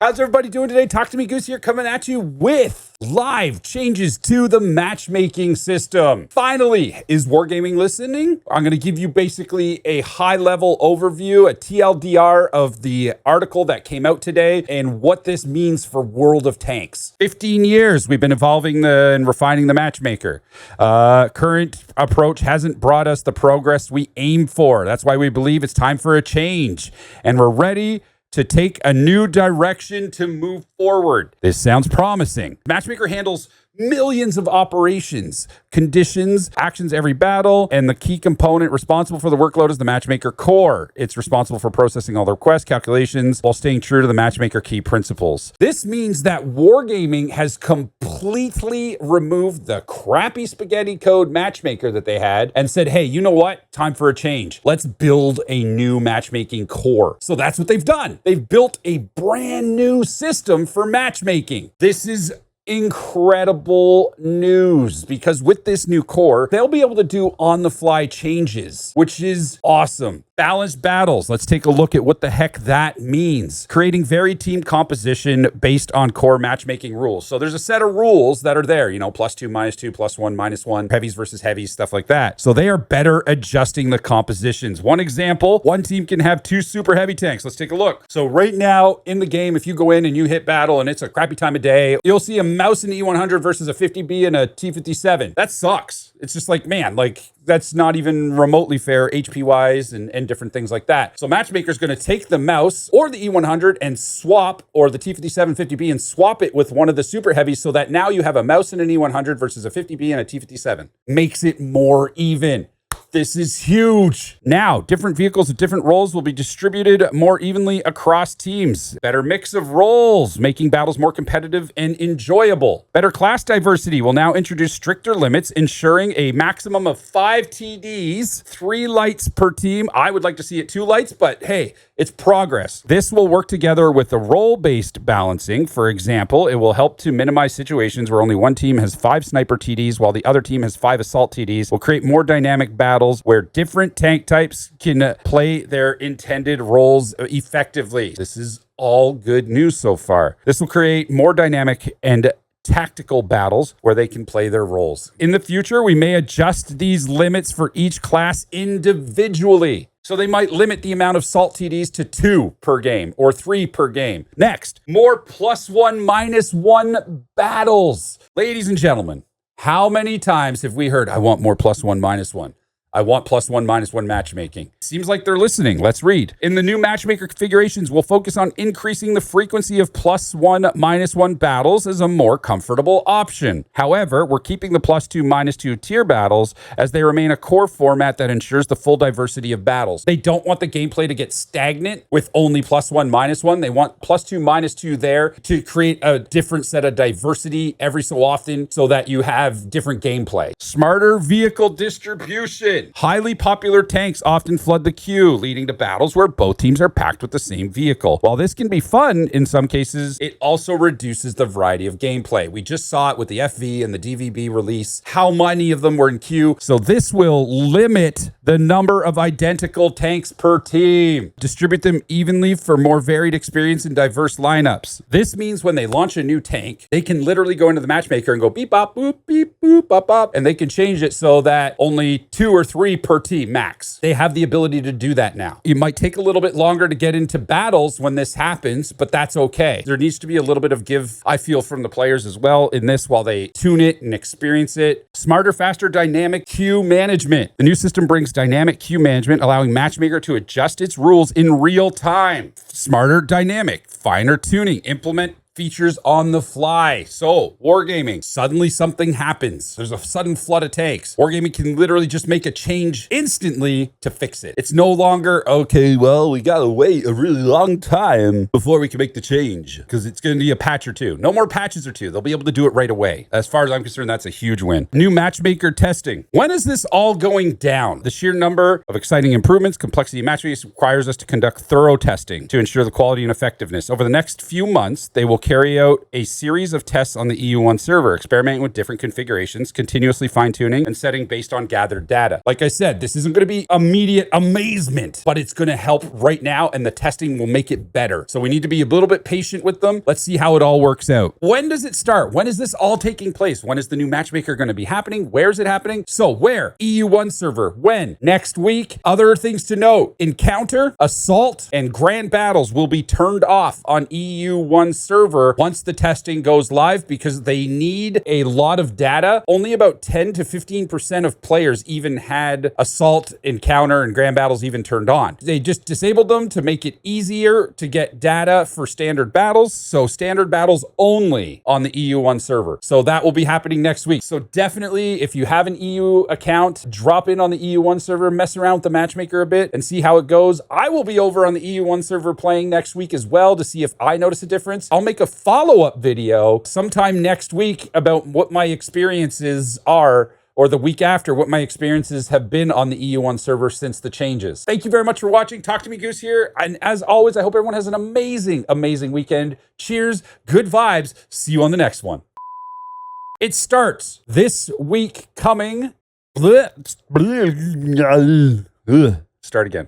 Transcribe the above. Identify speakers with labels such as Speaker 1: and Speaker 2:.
Speaker 1: How's everybody doing today? Talk to me, Goose here, coming at you with live changes to the matchmaking system. Finally, is Wargaming listening? I'm going to give you basically a high-level overview, a TLDR of the article that came out today and what this means for World of Tanks. 15 years we've been evolving and refining the matchmaker. Current approach hasn't brought us the progress we aim for. That's why we believe it's time for a change, and we're ready to take a new direction to move forward. This sounds promising. Matchmaker handles millions of operations, conditions, actions every battle, and the key component responsible for the workload is the Matchmaker core. It's responsible for processing all the requests, calculations, while staying true to the Matchmaker key principles. This means that Wargaming has completely removed the crappy spaghetti code Matchmaker that they had and said, hey, you know what? Time for a change. Let's build a new matchmaking core. So that's what they've done. They've built a brand new system for matchmaking. This is incredible news, because with this new core, they'll be able to do on-the-fly changes, which is awesome. Balanced battles. Let's take a look at what the heck that means. Creating varied team composition based on core matchmaking rules. So there's a set of rules that are there, you know, +2, -2, +1, -1, heavies versus heavies, stuff like that. So they are better adjusting the compositions. One example, one team can have 2 super heavy tanks. Let's take a look. So right now in the game, if you go in and you hit battle and it's a crappy time of day, you'll see a mouse in E100 versus a 50B and a T57. That sucks. It's just like, man, like that's not even remotely fair HP wise and different things like that. So Matchmaker's going to take the mouse or the E100 and swap, or the T57 50B and swap it with one of the super heavies, so that now you have a mouse and an E100 versus a 50B and a T57. Makes it more even. This is huge. Now, different vehicles with different roles will be distributed more evenly across teams. Better mix of roles, making battles more competitive and enjoyable. Better class diversity will now introduce stricter limits, ensuring a maximum of 5 TDs, 3 lights per team. I would like to see it 2 lights, but hey, it's progress. This will work together with the role-based balancing. For example, it will help to minimize situations where only one team has 5 sniper TDs while the other team has 5 assault TDs. Will create more dynamic battles where different tank types can play their intended roles effectively. This is all good news so far. This will create more dynamic and tactical battles where they can play their roles. In the future, we may adjust these limits for each class individually. So they might limit the amount of salt TDs to 2 per game or 3 per game. Next, more +1, -1 battles. Ladies and gentlemen, how many times have we heard, I want more +1, -1? I want +1, -1 matchmaking. Seems like they're listening. Let's read. In the new matchmaker configurations, we'll focus on increasing the frequency of +1, -1 battles as a more comfortable option. However, we're keeping the +2, -2 tier battles as they remain a core format that ensures the full diversity of battles. They don't want the gameplay to get stagnant with only +1, -1. They want +2, -2 there to create a different set of diversity every so often so that you have different gameplay. Smarter vehicle distribution. Highly popular tanks often flood the queue, leading to battles where both teams are packed with the same vehicle. While this can be fun in some cases, it also reduces the variety of gameplay. We just saw it with the FV and the DVB release, how many of them were in queue. So this will limit the number of identical tanks per team. Distribute them evenly for more varied experience and diverse lineups. This means when they launch a new tank, they can literally go into the matchmaker and go beep, bop, boop, beep, boop, bop, bop, and they can change it so that only 2 or 3 per team max. They have the ability to do that now. It might take a little bit longer to get into battles when this happens, but that's okay. There needs to be a little bit of give, I feel, from the players as well in this while they tune it and experience it. Smarter, faster, dynamic queue management. The new system brings dynamic queue management, allowing Matchmaker to adjust its rules in real time. Smarter, dynamic, finer tuning, implement features on the fly. So Wargaming, suddenly something happens. There's a sudden flood of tanks. Wargaming can literally just make a change instantly to fix it. It's no longer, okay, well, we gotta wait a really long time before we can make the change because it's gonna be a patch or 2. No more patches or 2. They'll be able to do it right away. As far as I'm concerned, that's a huge win. New matchmaker testing. When is this all going down? The sheer number of exciting improvements, complexity of matchmaking requires us to conduct thorough testing to ensure the quality and effectiveness. Over the next few months, they will carry out a series of tests on the EU1 server, experimenting with different configurations, continuously fine-tuning and setting based on gathered data. Like I said, this isn't going to be immediate amazement, but it's going to help right now, and the testing will make it better. So we need to be a little bit patient with them. Let's see how it all works out. When does it start? When is this all taking place? When is the new Matchmaker going to be happening? Where is it happening? So where? EU1 server. When? Next week. Other things to note. Encounter, assault, and grand battles will be turned off on EU1 server once the testing goes live because they need a lot of data. Only about 10 to 15% of players even had assault, encounter, and grand battles even turned on. They just disabled them to make it easier to get data for standard battles. So standard battles only on the EU1 server. So that will be happening next week. So definitely, if you have an EU account, drop in on the EU1 server, mess around with the Matchmaker a bit and see how it goes. I will be over on the EU1 server playing next week as well to see if I notice a difference. I'll make a follow-up video sometime next week about what my experiences are, or the week after, what my experiences have been on the EU1 server since the changes. Thank you very much for watching. Talk to me, Goose here. And as always, I hope everyone has an amazing, amazing weekend. Cheers, good vibes. See you on the next one. It starts this week coming. Start again.